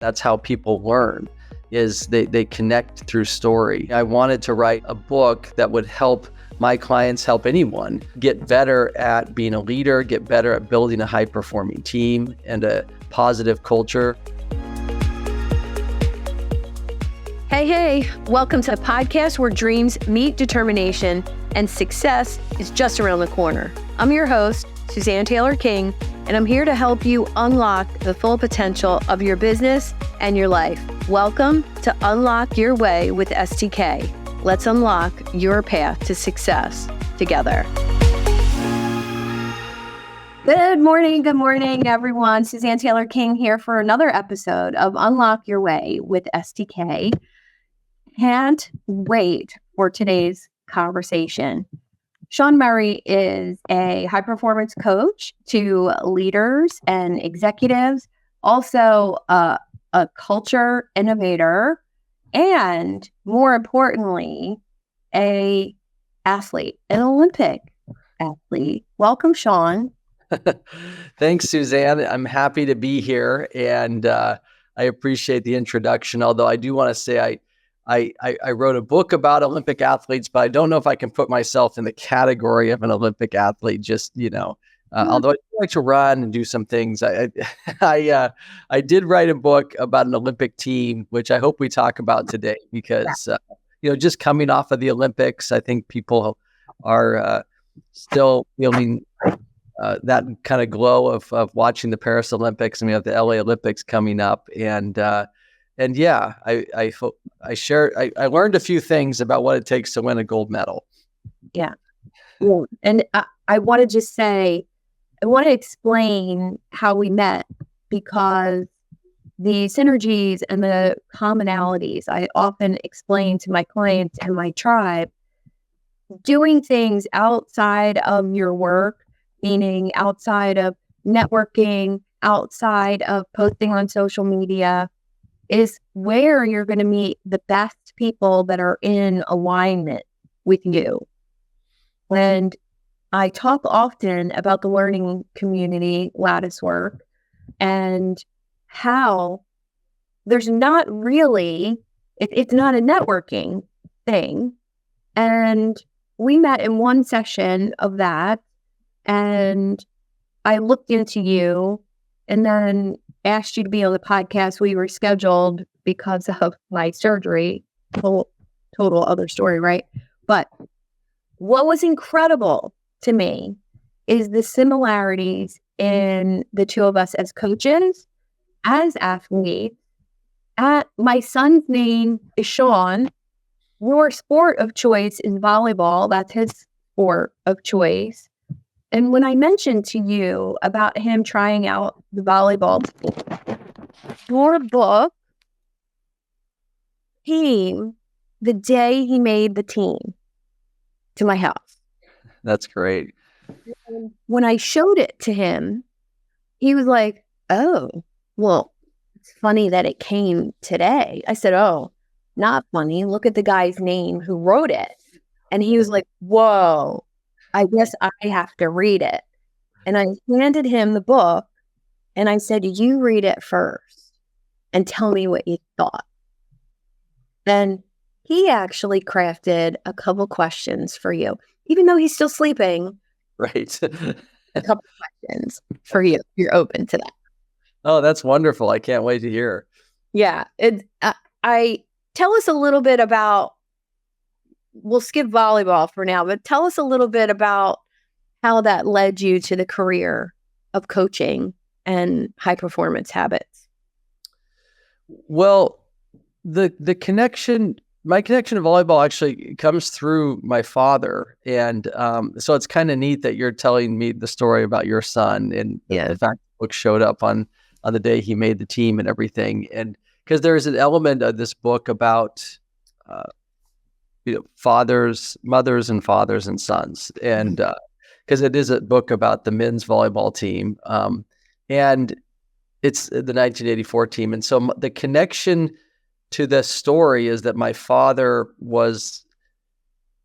That's how people learn, is they connect through story. I wanted to write a book that would help my clients, help anyone get better at being a leader, get better at building a high-performing team and a positive culture. Hey, welcome to a podcast where dreams meet determination and success is just around the corner. I'm your host, Suzanne Taylor King, and I'm here to help you unlock the full potential of your business and your life. Welcome to Unlock Your Way with STK. Let's unlock your path to success together. Good morning, everyone. Suzanne Taylor King here for another episode of Unlock Your Way with STK. Can't wait for today's conversation. Sean Murray is a high-performance coach to leaders and executives, also a culture innovator, and more importantly, an athlete, an Olympic athlete. Welcome, Sean. Thanks, Suzanne. I'm happy to be here, and I appreciate the introduction, although I do want to say I wrote a book about Olympic athletes, but I don't know if I can put myself in the category of an Olympic athlete. Although I like to run and do some things, I did write a book about an Olympic team, which I hope we talk about today because just coming off of the Olympics, I think people are still feeling that kind of glow of watching the Paris Olympics, and we have the LA Olympics coming up, And yeah, I learned a few things about what it takes to win a gold medal. Yeah. Well, and I want to just say, I want to explain how we met, because the synergies and the commonalities I often explain to my clients and my tribe. Doing things outside of your work, meaning outside of networking, outside of posting on social media, is where you're going to meet the best people that are in alignment with you. And I talk often about the learning community, lattice work, and how there's not really, it's not a networking thing. And we met in one session of that, and I looked into you and then asked you to be on the podcast. We were scheduled because of my surgery. Total other story, right? But what was incredible to me is the similarities in the two of us as coaches, as athletes. My son's name is Sean. Your sport of choice is volleyball. That's his sport of choice. And when I mentioned to you about him trying out the volleyball team, your book came the day he made the team to my house. That's great. And when I showed it to him, he was like, "Oh, well, it's funny that it came today." I said, "Oh, not funny. Look at the guy's name who wrote it." And he was like, "Whoa. I guess I have to read it." And I handed him the book and I said, "You read it first and tell me what you thought." Then he actually crafted a couple questions for you, even though he's still sleeping. Right. A couple questions for you. You're open to that. Oh, that's wonderful. I can't wait to hear. Yeah. I tell us a little bit about, we'll skip volleyball for now, but tell us a little bit about how that led you to the career of coaching and high performance habits. Well, my connection to volleyball actually comes through my father. And so it's kind of neat that you're telling me the story about your son, and the fact the book showed up on the day he made the team and everything. And because there's an element of this book about mothers and fathers and sons. And because it is a book about the men's volleyball team. And it's the 1984 team. And so the connection to this story is that my father was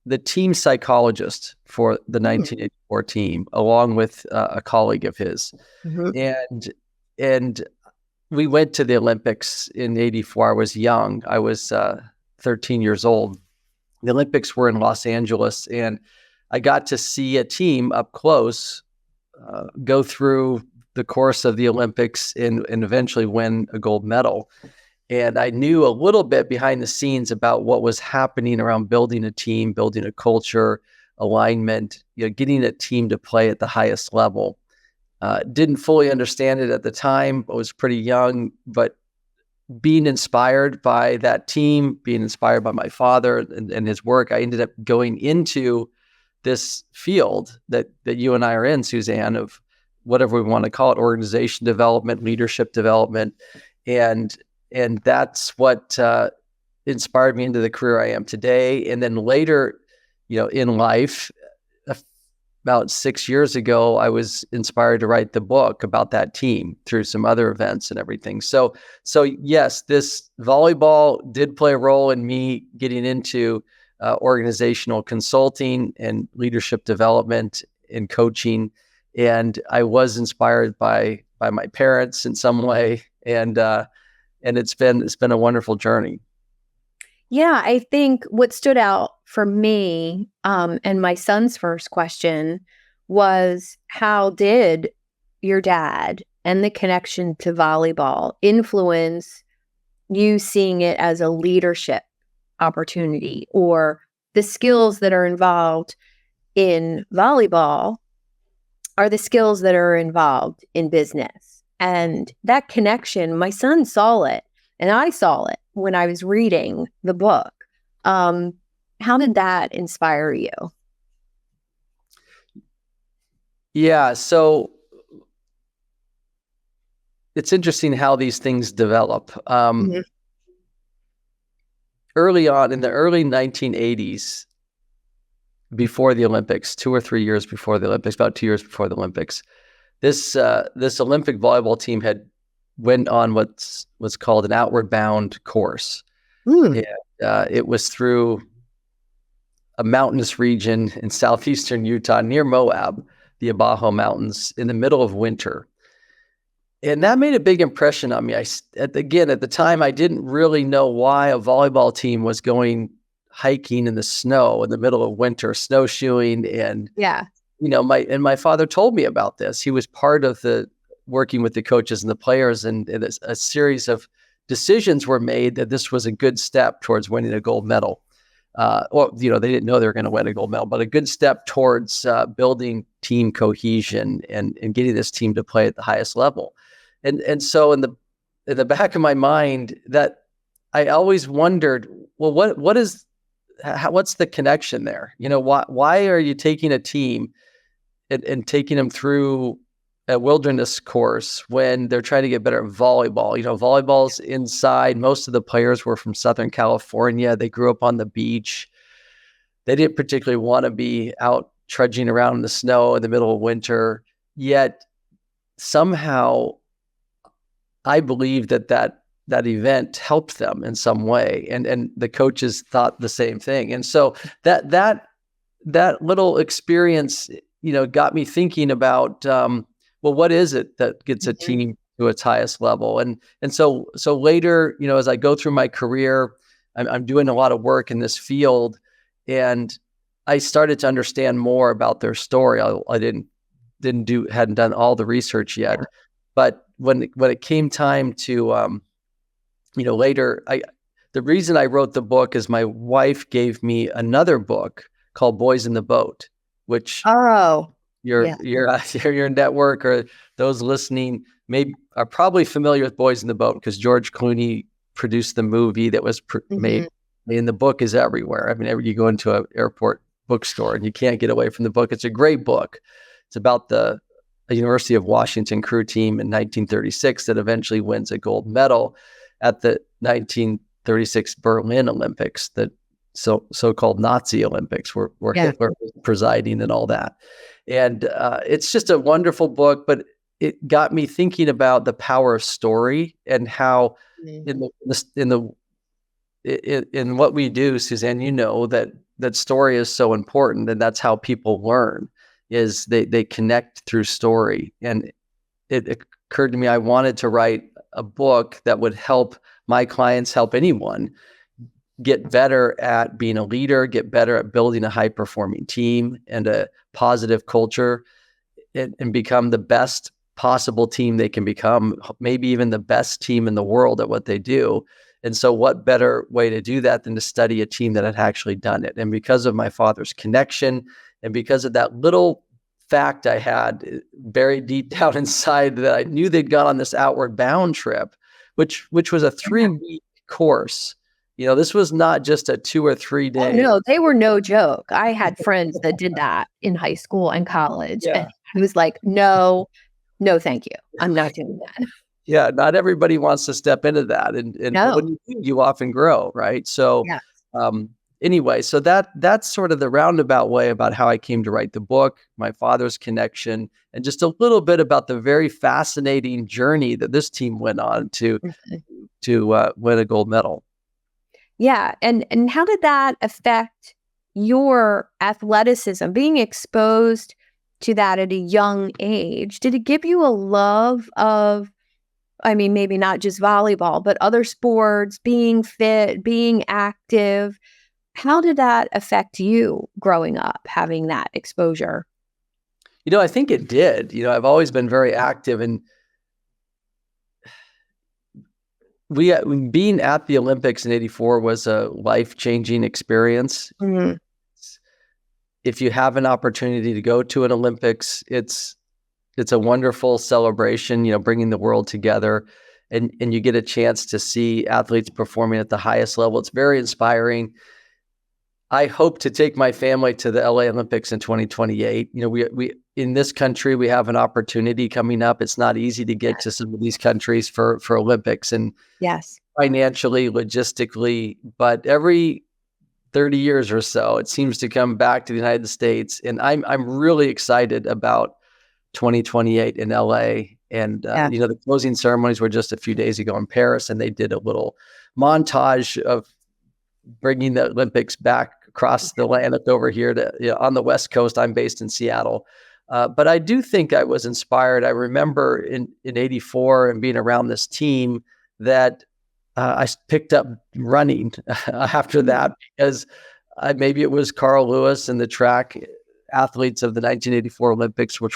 the team psychologist for the 1984 team, along with a colleague of his. Mm-hmm. And we went to the Olympics in '84. I was young. I was 13 years old. The Olympics were in Los Angeles, and I got to see a team up close go through the course of the Olympics and eventually win a gold medal. And I knew a little bit behind the scenes about what was happening around building a team, building a culture, alignment, getting a team to play at the highest level. Didn't fully understand it at the time. I was pretty young, but being inspired by that team, being inspired by my father and his work, I ended up going into this field that you and I are in, Suzanne, of whatever we want to call it, organization development, leadership development. And that's what inspired me into the career I am today. And then later, in life, about 6 years ago, I was inspired to write the book about that team through some other events and everything. So yes, this volleyball did play a role in me getting into organizational consulting and leadership development and coaching. And I was inspired by my parents in some way. And it's been a wonderful journey. Yeah, I think what stood out for me, and my son's first question was, how did your dad and the connection to volleyball influence you seeing it as a leadership opportunity, or the skills that are involved in volleyball are the skills that are involved in business? And that connection, my son saw it and I saw it when I was reading the book. How did that inspire you? Yeah, so it's interesting how these things develop. Early on in the early 1980s, before the Olympics, 2 or 3 years before the Olympics, about 2 years before the Olympics, this Olympic volleyball team had went on what's called an outward bound course. And, it was through a mountainous region in southeastern Utah near Moab, the Abajo Mountains, in the middle of winter. And that made a big impression on me. At the time, I didn't really know why a volleyball team was going hiking in the snow in the middle of winter, snowshoeing. And, my father told me about this. He was part of the working with the coaches and the players, and a series of decisions were made that this was a good step towards winning a gold medal. They didn't know they were going to win a gold medal, but a good step towards building team cohesion and getting this team to play at the highest level. And so in the back of my mind, that I always wondered, well, what's the connection there? Why are you taking a team and taking them through a wilderness course when they're trying to get better at volleyball? Volleyball's inside. Most of the players were from Southern California. They grew up on the beach. They didn't particularly want to be out trudging around in the snow in the middle of winter. Yet somehow I believe that event helped them in some way. And the coaches thought the same thing. And so that little experience, got me thinking about, what is it that gets a team to its highest level? And so later, as I go through my career, I'm doing a lot of work in this field, and I started to understand more about their story. I hadn't done all the research yet, but when it came time to, later, the reason I wrote the book is my wife gave me another book called Boys in the Boat, which your network or those listening are probably familiar with Boys in the Boat, because George Clooney produced the movie that was made. And the book is everywhere. I mean, you go into an airport bookstore and you can't get away from the book. It's a great book. It's about the University of Washington crew team in 1936 that eventually wins a gold medal at the 1936 Berlin Olympics, the so-called Nazi Olympics, where Hitler was presiding and all that. And it's just a wonderful book, but it got me thinking about the power of story and how in what we do, Suzanne, that story is so important, and that's how people learn. Is they connect through story. And it occurred to me I wanted to write a book that would help my clients, help anyone get better at being a leader, get better at building a high-performing team and a positive culture, and become the best possible team they can become, maybe even the best team in the world at what they do. And so what better way to do that than to study a team that had actually done it? And because of my father's connection and because of that little fact I had buried deep down inside, that I knew they'd gone on this Outward Bound trip, which was a 3-week course. This was not just a 2 or 3 day. Oh, no, they were no joke. I had friends that did that in high school and college. And I was like, no, thank you. I'm not doing that. Yeah, not everybody wants to step into that. And No. when you do, you often grow, right? So anyway, so that's sort of the roundabout way about how I came to write the book, my father's connection, and just a little bit about the very fascinating journey that this team went on to win a gold medal. Yeah. And how did that affect your athleticism, being exposed to that at a young age? Did it give you a love of, I mean, maybe not just volleyball, but other sports, being fit, being active? How did that affect you growing up, having that exposure? I think it did. I've always been very active, and being at the Olympics in '84 was a life-changing experience. Mm-hmm. If you have an opportunity to go to an Olympics, it's a wonderful celebration, bringing the world together, and you get a chance to see athletes performing at the highest level. It's very inspiring. I hope to take my family to the LA Olympics in 2028. We in this country, we have an opportunity coming up. It's not easy to get to some of these countries for Olympics, and financially, logistically, but every 30 years or so, it seems to come back to the United States. And I'm really excited about 2028 in LA. And, the closing ceremonies were just a few days ago in Paris, and they did a little montage of bringing the Olympics back across the land over here to, on the West Coast. I'm based in Seattle. But I do think I was inspired. I remember in '84 and being around this team that I picked up running after that, because maybe it was Carl Lewis and the track athletes of the 1984 Olympics, who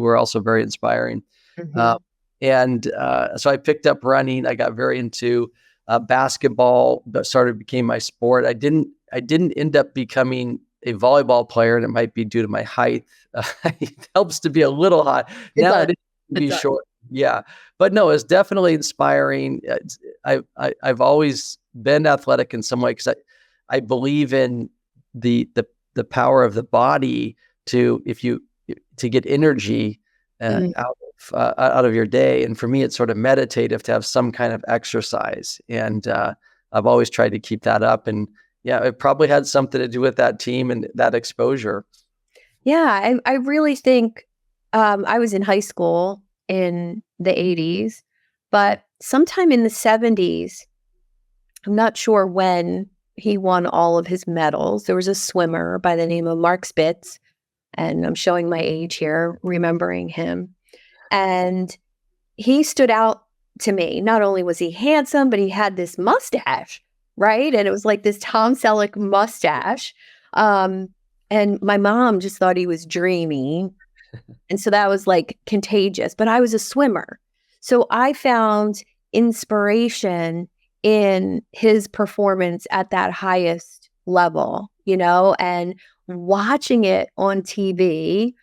were also very inspiring. Mm-hmm. So I picked up running. I got very into basketball, but became my sport. I didn't end up becoming a volleyball player, and it might be due to my height. It helps to be a little high. Now it is to be short. Yeah. But no, it's definitely inspiring. I've always been athletic in some way, because I believe in the power of the body to get energy out of your day. And for me, it's sort of meditative to have some kind of exercise. And I've always tried to keep that up. And it probably had something to do with that team and that exposure. Yeah, I really think I was in high school in the 80s, but sometime in the 70s, I'm not sure when he won all of his medals. There was a swimmer by the name of Mark Spitz, and I'm showing my age here, remembering him. And he stood out to me. Not only was he handsome, but he had this mustache, right? And it was like this Tom Selleck mustache. And my mom just thought he was dreamy. And so that was like contagious. But I was a swimmer. So I found inspiration in his performance at that highest level, and watching it on TV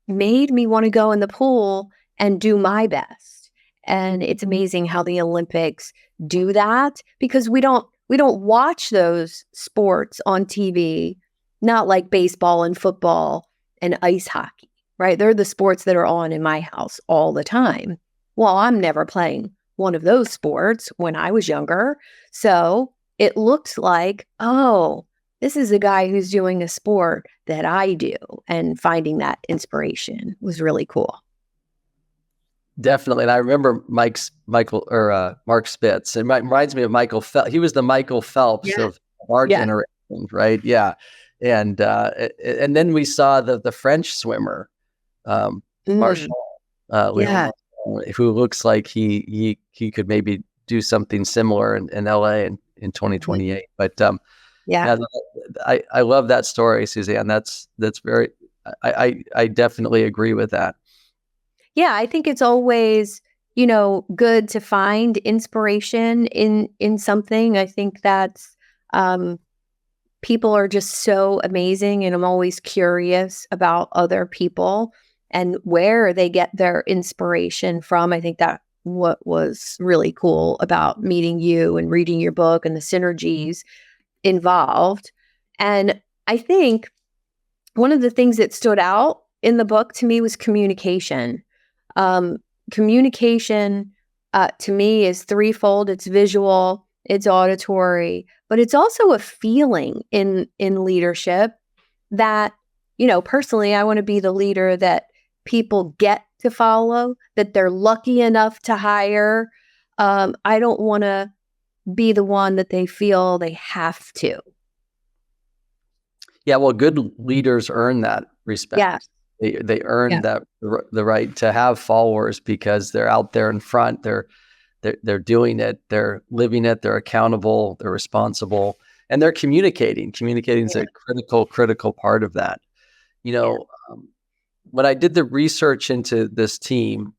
made me want to go in the pool and do my best. And it's amazing how the Olympics do that, because we don't watch those sports on TV, not like baseball and football and ice hockey, right? They're the sports that are on in my house all the time. Well, I'm never playing one of those sports when I was younger. So it looked like, oh, this is a guy who's doing a sport that I do, and finding that inspiration was really cool. Definitely. And I remember Mark Spitz. It reminds me of Michael Phelps. He was the Michael Phelps of our generation, right? Yeah. And then we saw the French swimmer, Marshall. who looks like he could maybe do something similar in LA in 2028. But Yeah. I love that story, Suzanne. That's very, I definitely agree with that. Yeah, I think it's always, good to find inspiration in something. I think that's people are just so amazing, and I'm always curious about other people and where they get their inspiration from. I think that what was really cool about meeting you and reading your book and the synergies involved. And I think one of the things that stood out in the book to me was communication. Um, Communication to me is threefold. It's visual, it's auditory, but it's also a feeling in leadership that, personally, I want to be the leader that people get to follow, that they're lucky enough to hire. I don't want to be the one that they feel they have to. Yeah, well, good leaders earn that respect. Yeah. They earn that the right to have followers because they're out there in front. They're doing it. They're living it. They're accountable. They're responsible, and they're communicating. Communicating is a critical part of that. When I did the research into this team,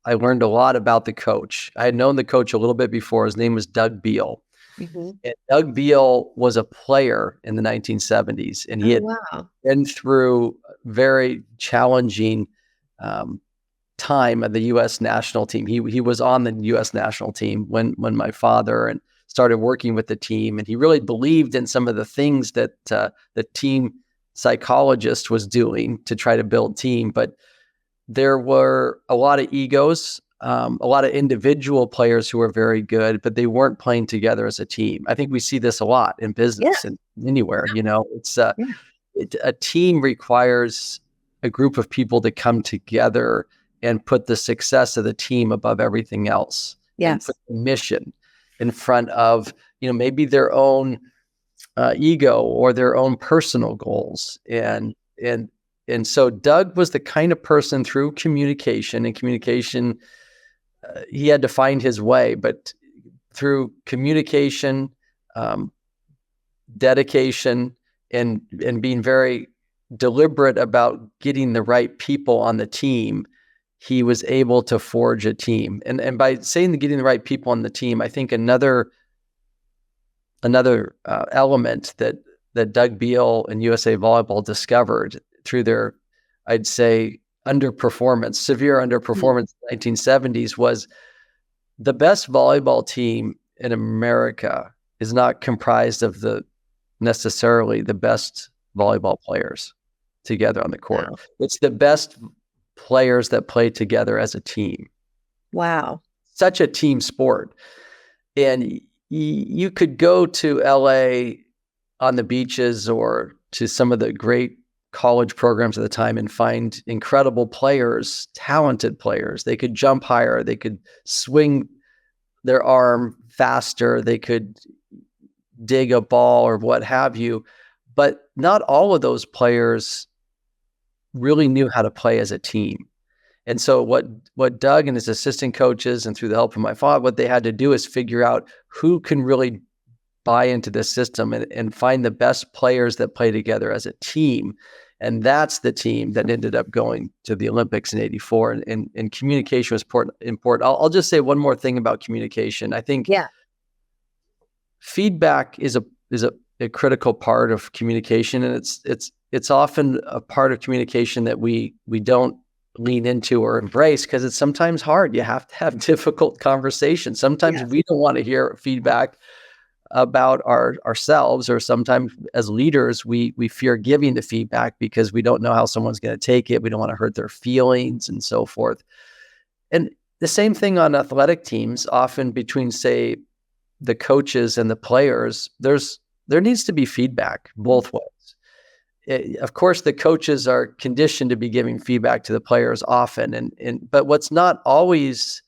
I learned a lot about the coach. I had known the coach a little bit before. His name was Doug Beal. Mm-hmm. And Doug Beal was a player in the 1970s, and he had been through very challenging time of the U.S. national team. He was on the U.S. national team when my father started working with the team, and he really believed in some of the things that the team psychologist was doing to try to build team. But there were a lot of egos. A lot of individual players who were very good, but they weren't playing together as a team. I think we see this a lot in business and anywhere. It's a team requires a group of people to come together and put the success of the team above everything else. And put the mission in front of maybe their own ego or their own personal goals. And so Doug was the kind of person through communication. He had to find his way, but through communication, dedication, and being very deliberate about getting the right people on the team, he was able to forge a team. And by saying getting the right people on the team, I think another element that Doug Beal and USA Volleyball discovered through their, I'd say, severe underperformance in the 1970s was the best volleyball team in America is not comprised of necessarily the best volleyball players together on the court. Wow. It's the best players that play together as a team. Wow. Such a team sport. And you could go to LA on the beaches or to some of the great college programs at the time and find incredible players, talented players. They could jump higher. They could swing their arm faster. They could dig a ball or what have you. But not all of those players really knew how to play as a team. And so what Doug and his assistant coaches and through the help of my father, what they had to do is figure out who can really buy into this system and find the best players that play together as a team. And that's the team that ended up going to the Olympics in '84. And communication was important. I'll just say one more thing about communication. I think feedback is a critical part of communication, and it's often a part of communication that we don't lean into or embrace because it's sometimes hard. You have to have difficult conversations. Sometimes we don't want to hear feedback about ourselves, or sometimes as leaders, we fear giving the feedback because we don't know how someone's going to take it. We don't want to hurt their feelings and so forth. And the same thing on athletic teams, often between, say, the coaches and the players, there needs to be feedback both ways. Of course, the coaches are conditioned to be giving feedback to the players often, but what's not always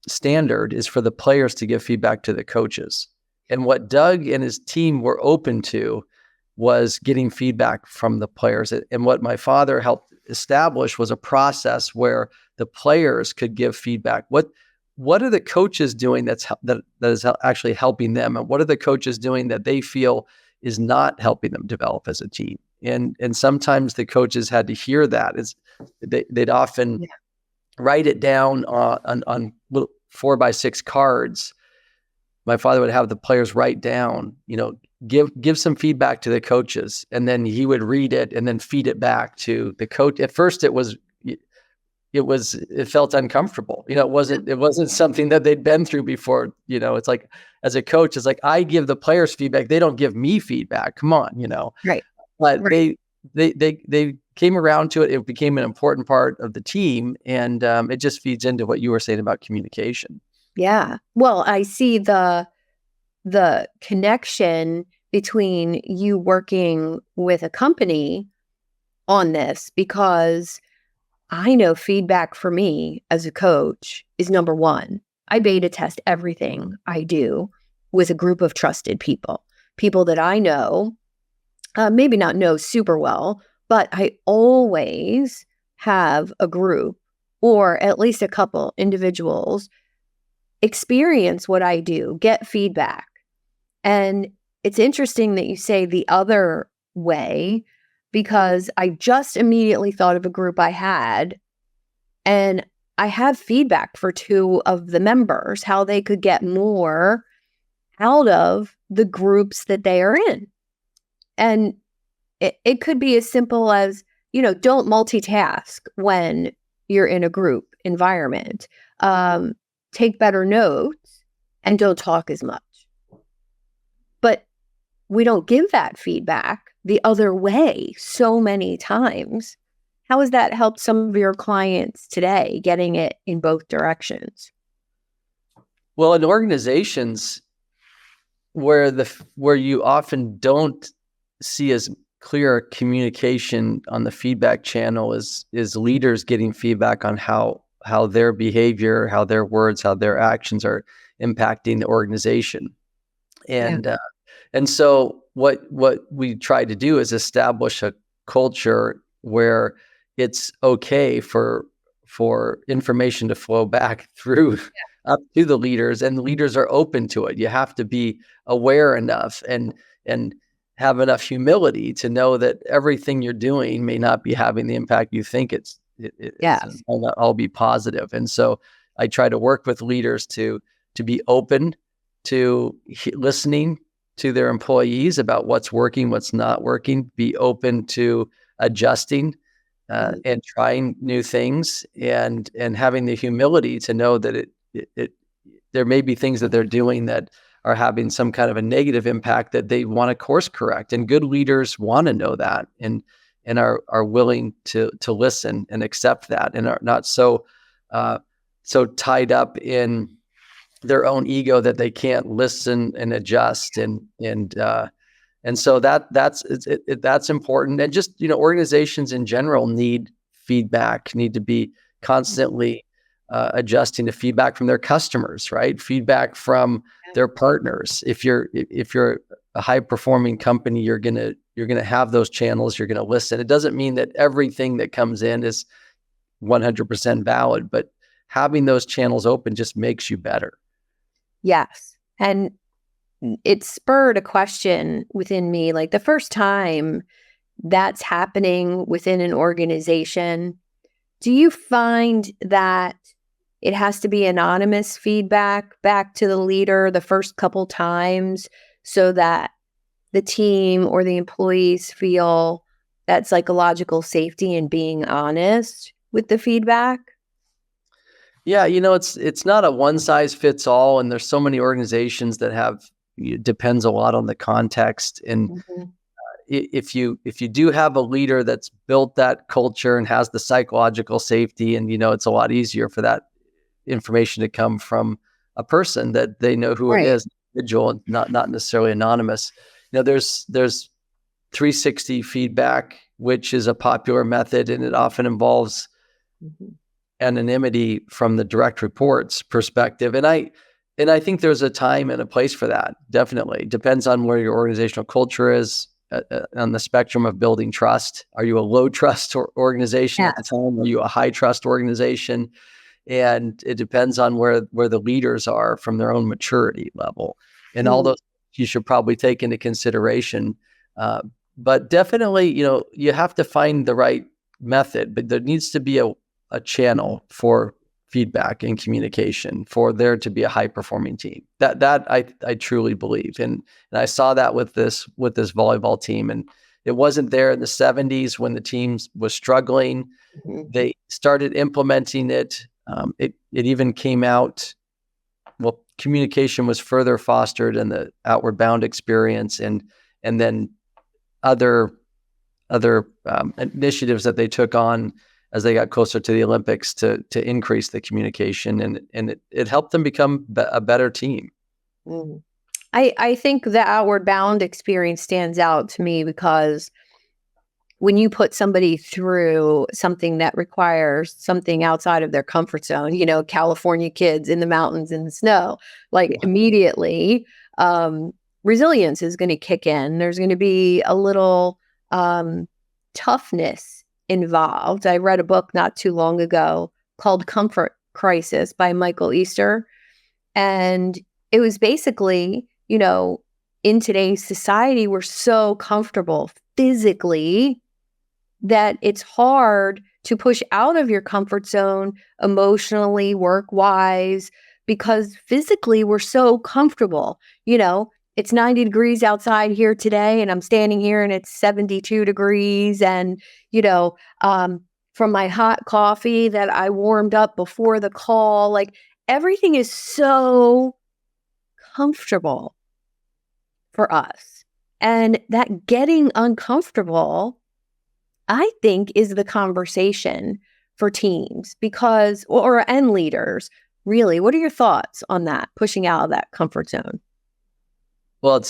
standard is for the players to give feedback to the coaches. And what Doug and his team were open to was getting feedback from the players. And what my father helped establish was a process where the players could give feedback. What are the coaches doing that is actually helping them, and what are the coaches doing that they feel is not helping them develop as a team? And sometimes the coaches had to hear that. They'd often write it down on little 4x6 cards. My father would have the players write down, give some feedback to the coaches, and then he would read it and then feed it back to the coach. At first, it felt uncomfortable. It wasn't something that they'd been through before. It's like, as a coach, it's like, I give the players feedback. They don't give me feedback. Come on, Right. But Right. they came around to it. It became an important part of the team, and it just feeds into what you were saying about communication. Yeah. Well, I see the connection between you working with a company on this, because I know feedback for me as a coach is number one. I beta test everything I do with a group of trusted people that I know, maybe not know super well, but I always have a group, or at least a couple individuals, experience what I do, get feedback. And it's interesting that you say the other way, because I just immediately thought of a group I had, and I have feedback for two of the members, how they could get more out of the groups that they are in. And it could be as simple as, don't multitask when you're in a group environment. Take better notes and don't talk as much. But we don't give that feedback the other way so many times. How has that helped some of your clients today, getting it in both directions? Well, in organizations where you often don't see as clear communication on the feedback channel is leaders getting feedback on how their behavior, how their words, how their actions are impacting the organization. And so what we try to do is establish a culture where it's okay for information to flow back through up to the leaders, and the leaders are open to it. You have to be aware enough and have enough humility to know that everything you're doing may not be having the impact you think it will not all be positive. And so I try to work with leaders to be open to listening to their employees about what's working, what's not working, be open to adjusting and trying new things, and having the humility to know that there may be things that they're doing that are having some kind of a negative impact that they want to course correct. And good leaders want to know that and are willing to listen and accept that, and are not so tied up in their own ego that they can't listen and adjust. And so that's important. And just, organizations in general need feedback, need to be constantly adjusting to feedback from their customers, right? Feedback from their partners. If you're a high performing company, you're gonna have those channels. You're gonna listen. It doesn't mean that everything that comes in is 100% valid, but having those channels open just makes you better. Yes. And it spurred a question within me, like the first time that's happening within an organization, do you find that it has to be anonymous feedback back to the leader the first couple times so that the team or the employees feel that psychological safety in being honest with the feedback? Yeah, it's not a one size fits all, and there's so many organizations that it depends a lot on the context. And if you do have a leader that's built that culture and has the psychological safety, and it's a lot easier for that information to come from a person that they know who it is, individual, and not necessarily anonymous. There's 360 feedback, which is a popular method, and it often involves anonymity from the direct reports perspective. And I think there's a time and a place for that. Definitely depends on where your organizational culture is, on the spectrum of building trust. Are you a low trust organization at the time? Are you a high trust organization? And it depends on where the leaders are from their own maturity level. And all those you should probably take into consideration. But definitely, you have to find the right method, but there needs to be a channel for feedback and communication for there to be a high performing team. That I truly believe. And I saw that with this volleyball team. And it wasn't there in the 70s when the team was struggling. Mm-hmm. They started implementing it. It even came out, well, communication was further fostered in the Outward Bound experience and then other initiatives that they took on as they got closer to the Olympics to increase the communication, and it helped them become a better team. Mm. I think the Outward Bound experience stands out to me because when you put somebody through something that requires something outside of their comfort zone, California kids in the mountains in the snow, like immediately, resilience is going to kick in. There's going to be a little toughness involved. I read a book not too long ago called Comfort Crisis by Michael Easter. And it was basically, in today's society, we're so comfortable physically that it's hard to push out of your comfort zone emotionally, work-wise, because physically we're so comfortable. It's 90 degrees outside here today, and I'm standing here and it's 72 degrees. And, from my hot coffee that I warmed up before the call, like everything is so comfortable for us. And that getting uncomfortable, I think, is the conversation for teams and leaders. Really, what are your thoughts on that, pushing out of that comfort zone? Well,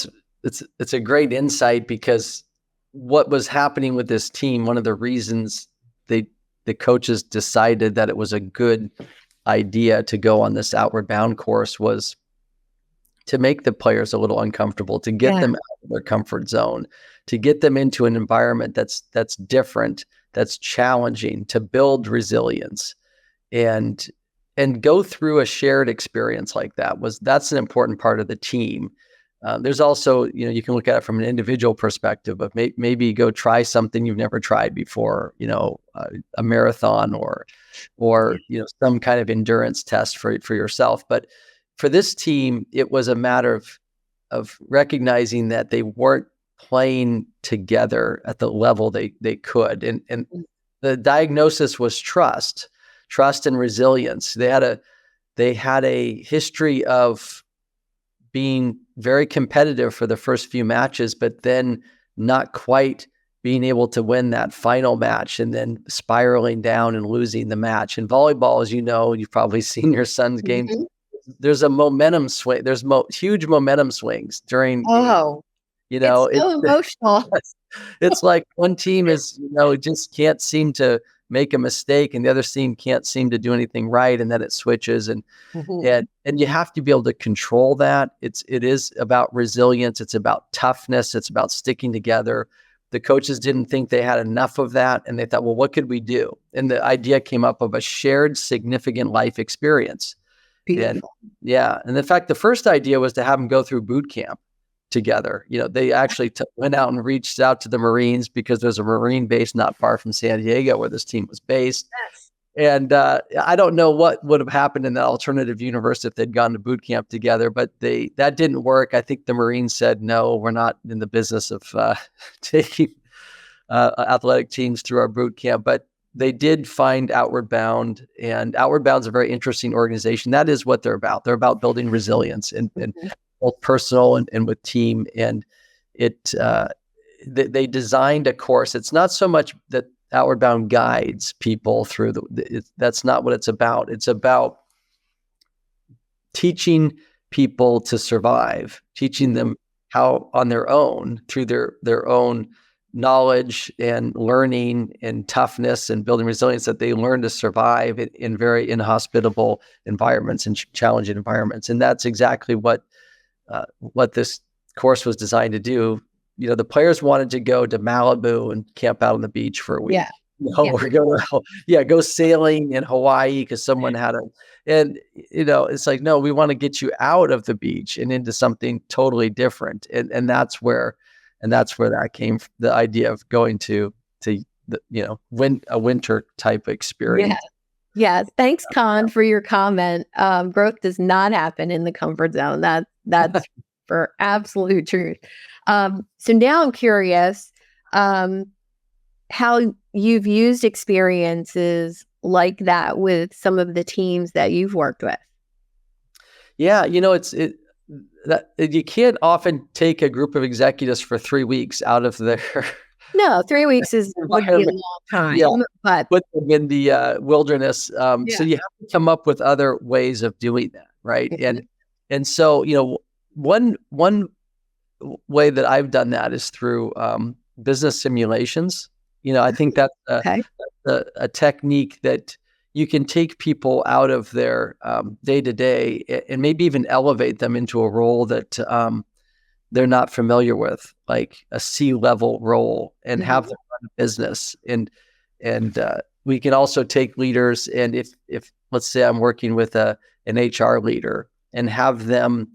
it's a great insight, because what was happening with this team, one of the reasons the coaches decided that it was a good idea to go on this Outward Bound course was to make the players a little uncomfortable, to get them out of their comfort zone, to get them into an environment that's different, that's challenging, to build resilience, and go through a shared experience like that's an important part of the team. There's also, you can look at it from an individual perspective of maybe go try something you've never tried before, a marathon or some kind of endurance test for yourself. But for this team, it was a matter of recognizing that they weren't playing together at the level they could. And the diagnosis was trust and resilience. They had a history of being very competitive for the first few matches, but then not quite being able to win that final match, and then spiraling down and losing the match. In volleyball, as you've probably seen your son's games. Mm-hmm. There's a momentum swing. There's huge momentum swings during. Oh, it's so emotional. It's like one team is, just can't seem to make a mistake, and the other team can't seem to do anything right, and then it switches, and you have to be able to control that. It is about resilience. It's about toughness. It's about sticking together. The coaches didn't think they had enough of that, and they thought, well, what could we do? And the idea came up of a shared significant life experience. Beautiful. And in fact, the first idea was to have them go through boot camp together. They actually went out and reached out to the Marines, because there's a Marine base not far from San Diego where this team was based. Yes. And I don't know what would have happened in that alternative universe if they'd gone to boot camp together, but that didn't work. I think the Marines said, no, we're not in the business of taking athletic teams through our boot camp. But they did find Outward Bound, and Outward Bound is a very interesting organization. That is what they're about. They're about building resilience and both personal and with team. And they designed a course. It's not so much that Outward Bound guides people through that's not what it's about. It's about teaching people to survive, teaching them how on their own, through their own knowledge and learning and toughness and building resilience, that they learn to survive in very inhospitable environments and challenging environments. And that's exactly what this course was designed to do. the players wanted to go to Malibu and camp out on the beach for a week. Yeah. Or go sailing in Hawaii because someone had and it's like, no, we want to get you out of the beach and into something totally different. And that's where that came, the idea of going to a winter type experience. Yeah. Thanks, Con, for your comment. Growth does not happen in the comfort zone. That's for absolute truth. So now I'm curious how you've used experiences like that with some of the teams that you've worked with. Yeah, you can't often take a group of executives for 3 weeks out of their No, 3 weeks would be a long time. Yeah, but put them in the wilderness. So you have to come up with other ways of doing that, right? Mm-hmm. And so one way that I've done that is through business simulations. I think that's a technique that you can take people out of their day-to-day and maybe even elevate them into a role that they're not familiar with, like a C-level role, and have them run a business. And we can also take leaders, and if let's say I'm working with an HR leader, and have them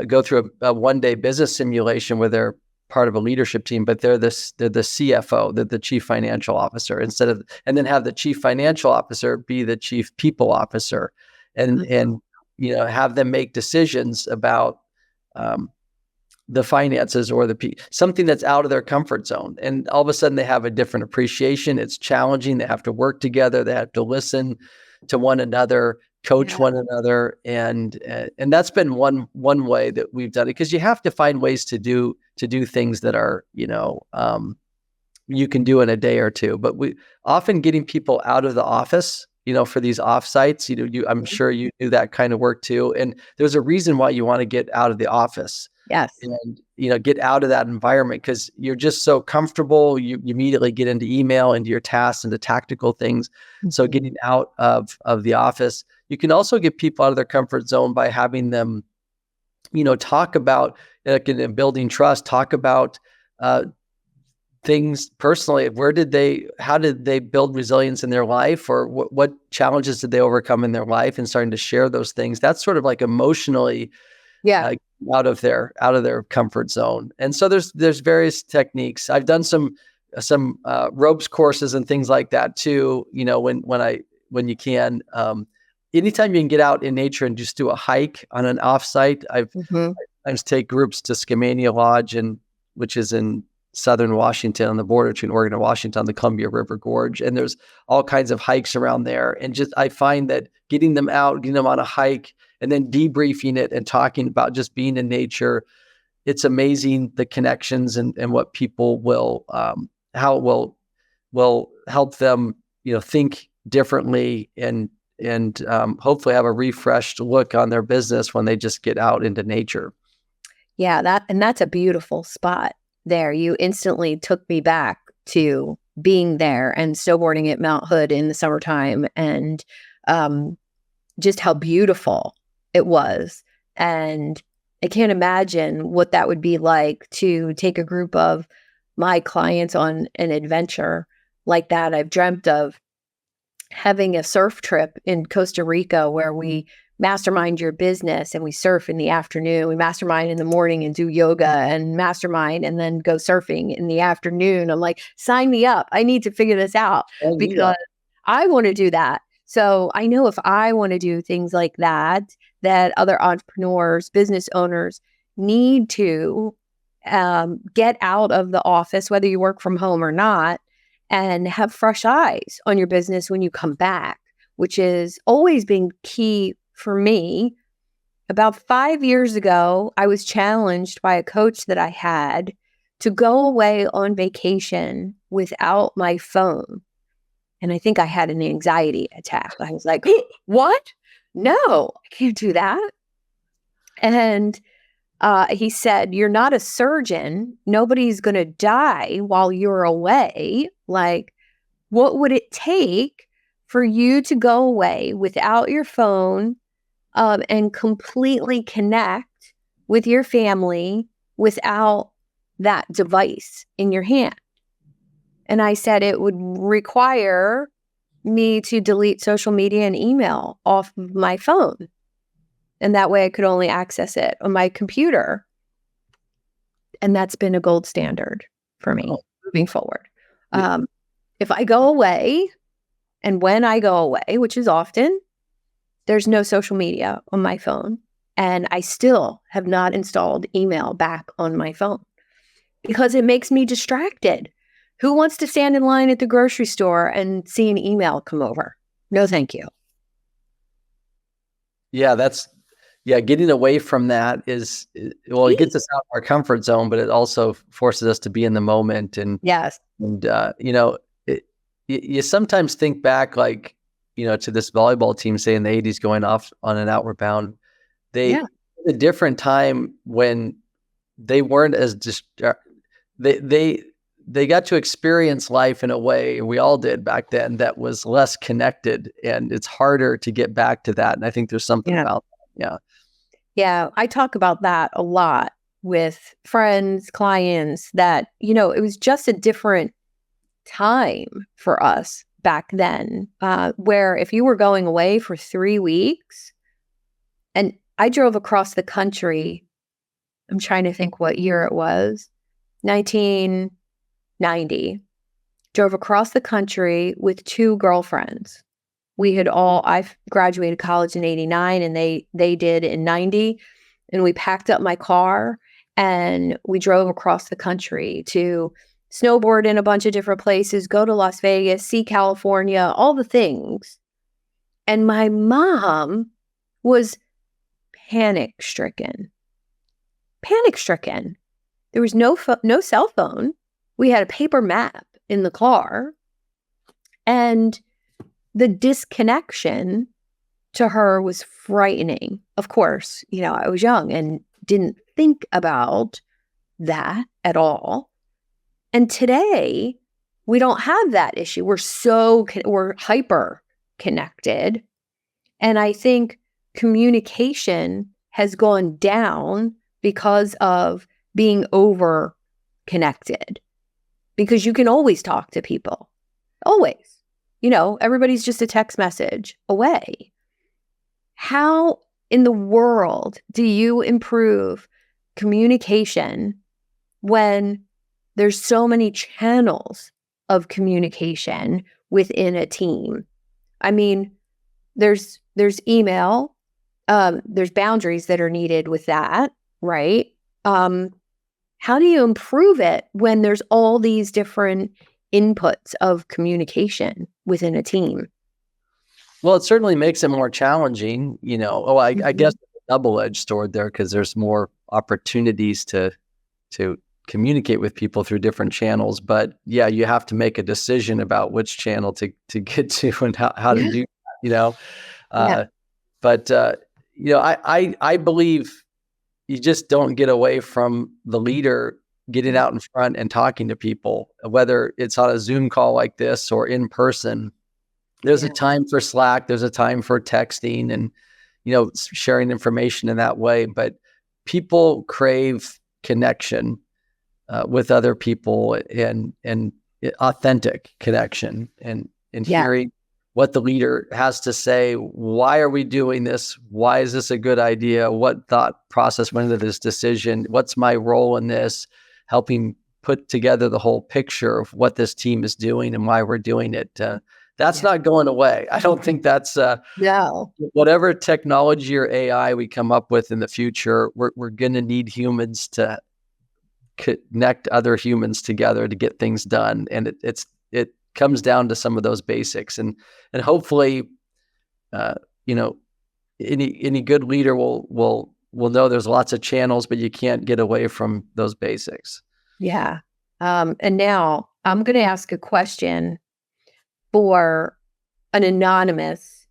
go through a one-day business simulation where they're part of a leadership team, but they're the CFO, they're the chief financial officer, and then have the chief financial officer be the chief people officer, and have them make decisions about the finances or something that's out of their comfort zone. And all of a sudden they have a different appreciation. It's challenging. They have to work together. They have to listen to one another, coach one another. And that's been one way that we've done it, because you have to find ways to do things that are, you can do in a day or two. But we often getting people out of the office, for these offsites, I'm sure you do that kind of work too. And there's a reason why you want to get out of the office. Yes. And, get out of that environment, because you're just so comfortable. You immediately get into email, into your tasks, into tactical things. Mm-hmm. So getting out of the office, you can also get people out of their comfort zone by having them, talk about, in building trust, talk about things personally. How did they build resilience in their life, or what challenges did they overcome in their life, and starting to share those things. That's sort of like emotionally out of their comfort zone. And so there's various techniques. I've done some ropes courses and things like that too. When you can, anytime you can get out in nature and just do a hike on an offsite. I take groups to Skamania Lodge, which is in southern Washington, on the border between Oregon and Washington, on the Columbia River Gorge. And there's all kinds of hikes around there. And I find that getting them out, getting them on a hike, and then debriefing it and talking about just being in nature, it's amazing the connections and what people will, how it will help them, think differently and hopefully have a refreshed look on their business when they just get out into nature. Yeah, that's a beautiful spot there. You instantly took me back to being there and snowboarding at Mount Hood in the summertime, and just how beautiful it was. And I can't imagine what that would be like to take a group of my clients on an adventure like that. I've dreamt of having a surf trip in Costa Rica where we mastermind your business and we surf in the afternoon. We mastermind in the morning and do yoga and mastermind and then go surfing in the afternoon. I'm like, sign me up. I need to figure this out because I want to do that. So I know if I want to do things like that other entrepreneurs, business owners need to get out of the office, whether you work from home or not, and have fresh eyes on your business when you come back, which has always been key for me. About 5 years ago, I was challenged by a coach that I had to go away on vacation without my phone. And I think I had an anxiety attack. I was like, what? No, I can't do that. And he said, you're not a surgeon. Nobody's going to die while you're away. Like, what would it take for you to go away without your phone and completely connect with your family without that device in your hand? And I said it would require me to delete social media and email off of my phone. And that way I could only access it on my computer. And that's been a gold standard for me moving forward. If I go away, and when I go away, which is often, there's no social media on my phone. And I still have not installed email back on my phone because it makes me distracted. Who wants to stand in line at the grocery store and see an email come over? No, thank you. Yeah, getting away from that is, well, it gets us out of our comfort zone, but it also forces us to be in the moment. And yes, and you sometimes think back, like, to this volleyball team, say in the 80s, going off on an outward bound. They a different time when they weren't as they got to experience life in a way, we all did back then, that was less connected, and it's harder to get back to that. And I think there's something about that. Yeah, I talk about that a lot with friends, clients, that, it was just a different time for us back then, where if you were going away for 3 weeks, and I drove across the country, I'm trying to think what year it was, 1990, drove across the country with 2 girlfriends. I graduated college in 89 and they did in 90. And we packed up my car and we drove across the country to snowboard in a bunch of different places, go to Las Vegas, see California, all the things. And my mom was panic stricken. There was no cell phone. We had a paper map in the car. And the disconnection to her was frightening. Of course, I was young and didn't think about that at all. And today, we don't have that issue. We're hyper connected. And I think communication has gone down because of being over connected. Because you can always talk to people. Always. Everybody's just a text message away. How in the world do you improve communication when there's so many channels of communication within a team? I mean, there's email, there's boundaries that are needed with that, right? How do you improve it when there's all these different inputs of communication within a team? Well, it certainly makes it more challenging, I guess a double-edged sword there, because there's more opportunities to communicate with people through different channels. But yeah, you have to make a decision about which channel to get to and how to do that, But I believe you just don't get away from the leader getting out in front and talking to people, whether it's on a Zoom call like this or in person. There's a time for Slack, there's a time for texting and, sharing information in that way. But people crave connection with other people and authentic connection and hearing what the leader has to say. Why are we doing this? Why is this a good idea? What thought process went into this decision? What's my role in this? Helping put together the whole picture of what this team is doing and why we're doing it. That's not going away. I don't think that's whatever technology or AI we come up with in the future, we're going to need humans to connect other humans together to get things done. And it comes down to some of those basics, and hopefully, any good leader will know there's lots of channels, but you can't get away from those basics. Yeah. And now I'm going to ask a question for an anonymous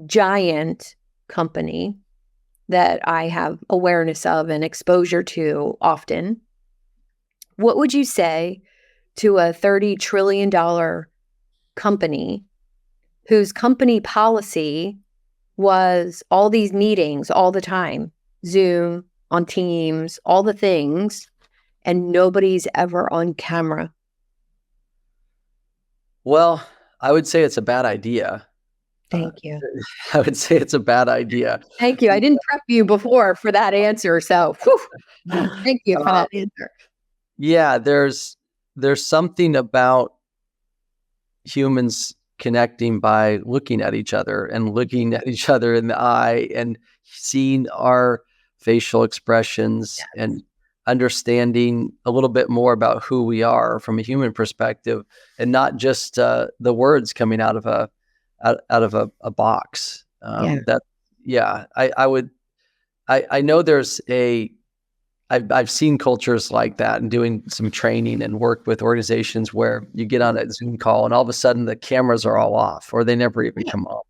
giant company that I have awareness of and exposure to often. What would you say to a $30 trillion company whose company policy was all these meetings all the time, Zoom, on Teams, all the things, and nobody's ever on camera? Well, I would say it's a bad idea. Thank you. I would say it's a bad idea. Thank you. I didn't prep you before for that answer, so thank you for that answer. Yeah, there's something about humans connecting by looking at each other and looking at each other in the eye and seeing our facial expressions and understanding a little bit more about who we are from a human perspective, and not just the words coming out of a box. I know I've seen cultures like that, and doing some training and work with organizations where you get on a Zoom call and all of a sudden the cameras are all off or they never even come on,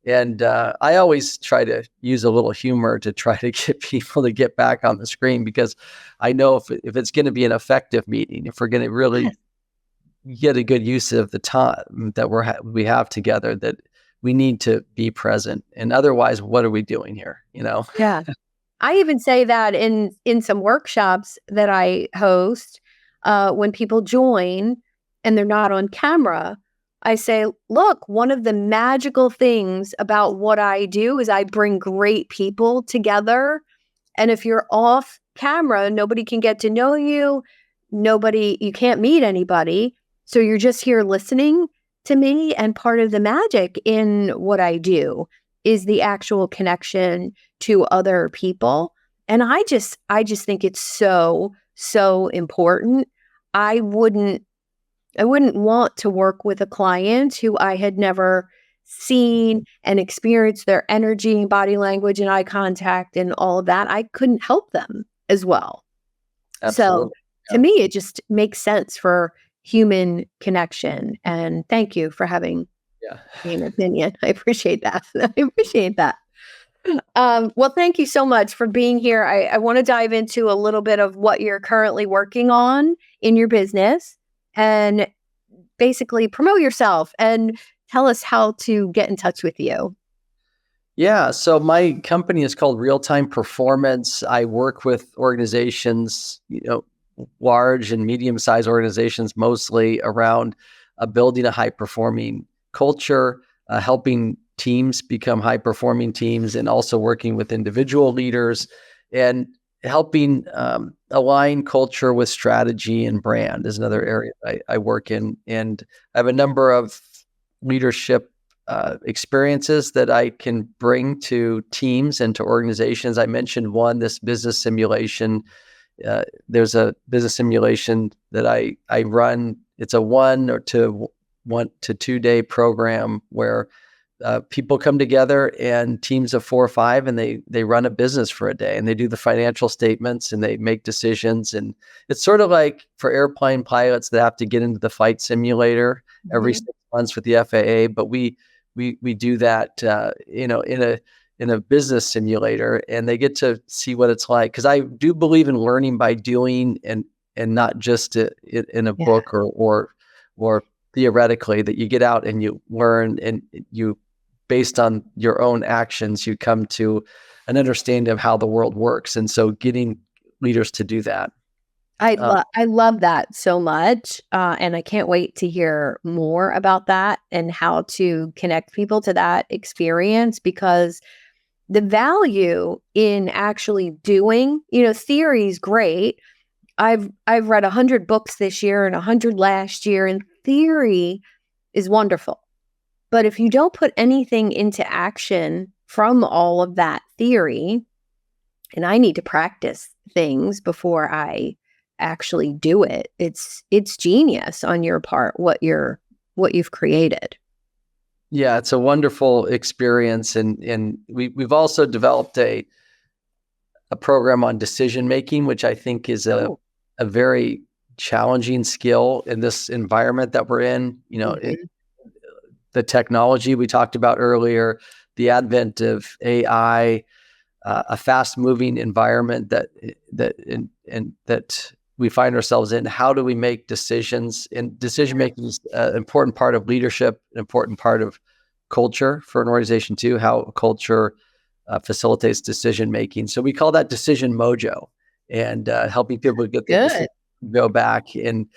and I always try to use a little humor to try to get people to get back on the screen, because I know if it's going to be an effective meeting, if we're going to really get a good use of the time that we have together, that we need to be present. And otherwise, what are we doing here? Yeah. I even say that in some workshops that I host, when people join and they're not on camera, I say, look, one of the magical things about what I do is I bring great people together. And if you're off camera, nobody can get to know you. You can't meet anybody. So you're just here listening to me. And part of the magic in what I do is the actual connection to other people. And I just think it's so important. I wouldn't want to work with a client who I had never seen and experienced their energy, body language, and eye contact and all of that. I couldn't help them as well. Absolutely. So to me, it just makes sense for human connection. And thank you for having an opinion. I appreciate that. Well, thank you so much for being here. I want to dive into a little bit of what you're currently working on in your business and basically promote yourself and tell us how to get in touch with you. Yeah. So my company is called Real Time Performance. I work with organizations, large and medium-sized organizations, mostly around building a high-performing culture, helping teams become high-performing teams, and also working with individual leaders and helping align culture with strategy and brand is another area I work in. And I have a number of leadership experiences that I can bring to teams and to organizations. I mentioned one, this business simulation. There's a business simulation that I run. It's a 1 to 2 day program where people come together and teams of 4 or 5, and they run a business for a day, and they do the financial statements and they make decisions. And it's sort of like for airplane pilots that have to get into the flight simulator every 6 months with the FAA, but we do that, in a business simulator, and they get to see what it's like. Because I do believe in learning by doing, and not just in a book or theoretically, that you get out and you learn, and you, based on your own actions, you come to an understanding of how the world works. And so getting leaders to do that. I love that so much. And I can't wait to hear more about that and how to connect people to that experience, because the value in actually doing, theory is great. I've read 100 books this year and 100 last year, and theory is wonderful. But if you don't put anything into action from all of that theory, and I need to practice things before I actually do it, it's genius on your part what you've created. Yeah, it's a wonderful experience, and we've also developed a program on decision making, which I think is a very challenging skill in this environment that we're in. The technology we talked about earlier, the advent of AI, a fast-moving environment that we find ourselves in. How do we make decisions? And decision making is an important part of leadership, an important part of culture for an organization too. How culture facilitates decision making. So we call that decision mojo. and helping people get Good. go back. And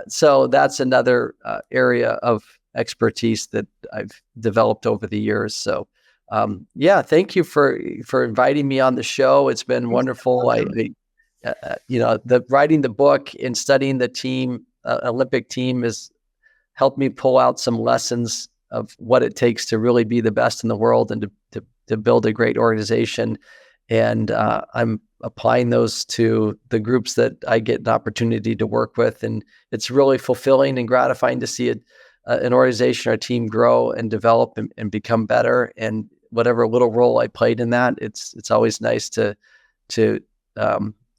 so that's another area of expertise that I've developed over the years. So yeah, thank you for inviting me on the show. It's been wonderful. The writing the book and studying the team, Olympic team, has helped me pull out some lessons of what it takes to really be the best in the world and to build a great organization. And I'm applying those to the groups that I get an opportunity to work with. And it's really fulfilling and gratifying to see an organization or a team grow and develop and become better. And whatever little role I played in that, it's always nice to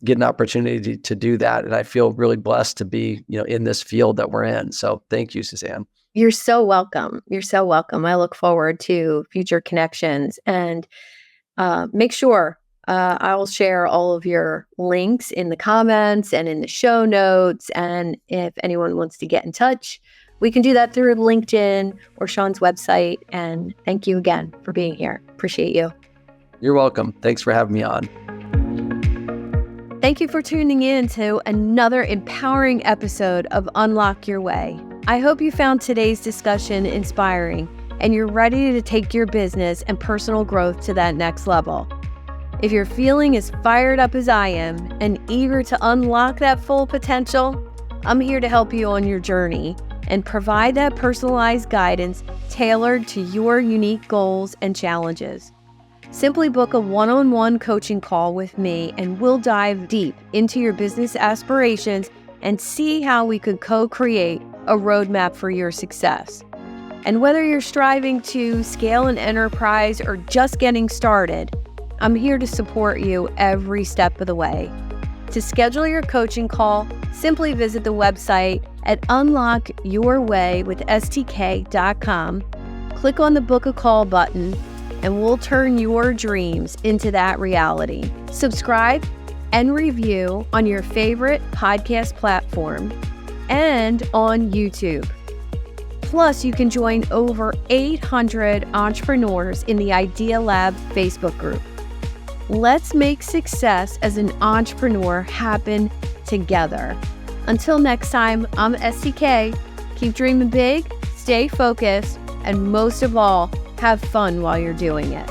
get an opportunity to do that. And I feel really blessed to be, in this field that we're in. So thank you, Suzanne. You're so welcome. You're so welcome. I look forward to future connections, and make sure I'll share all of your links in the comments and in the show notes. And if anyone wants to get in touch, we can do that through LinkedIn or Sean's website. And thank you again for being here. Appreciate you. You're welcome. Thanks for having me on. Thank you for tuning in to another empowering episode of Unlock Your Way. I hope you found today's discussion inspiring and you're ready to take your business and personal growth to that next level. If you're feeling as fired up as I am and eager to unlock that full potential, I'm here to help you on your journey and provide that personalized guidance tailored to your unique goals and challenges. Simply book a one-on-one coaching call with me and we'll dive deep into your business aspirations and see how we could co-create a roadmap for your success. And whether you're striving to scale an enterprise or just getting started, I'm here to support you every step of the way. To schedule your coaching call, simply visit the website at unlockyourwaywithstk.com, click on the Book a Call button, and we'll turn your dreams into that reality. Subscribe and review on your favorite podcast platform and on YouTube. Plus, you can join over 800 entrepreneurs in the Idea Lab Facebook group. Let's make success as an entrepreneur happen together. Until next time, I'm STK. Keep dreaming big, stay focused, and most of all, have fun while you're doing it.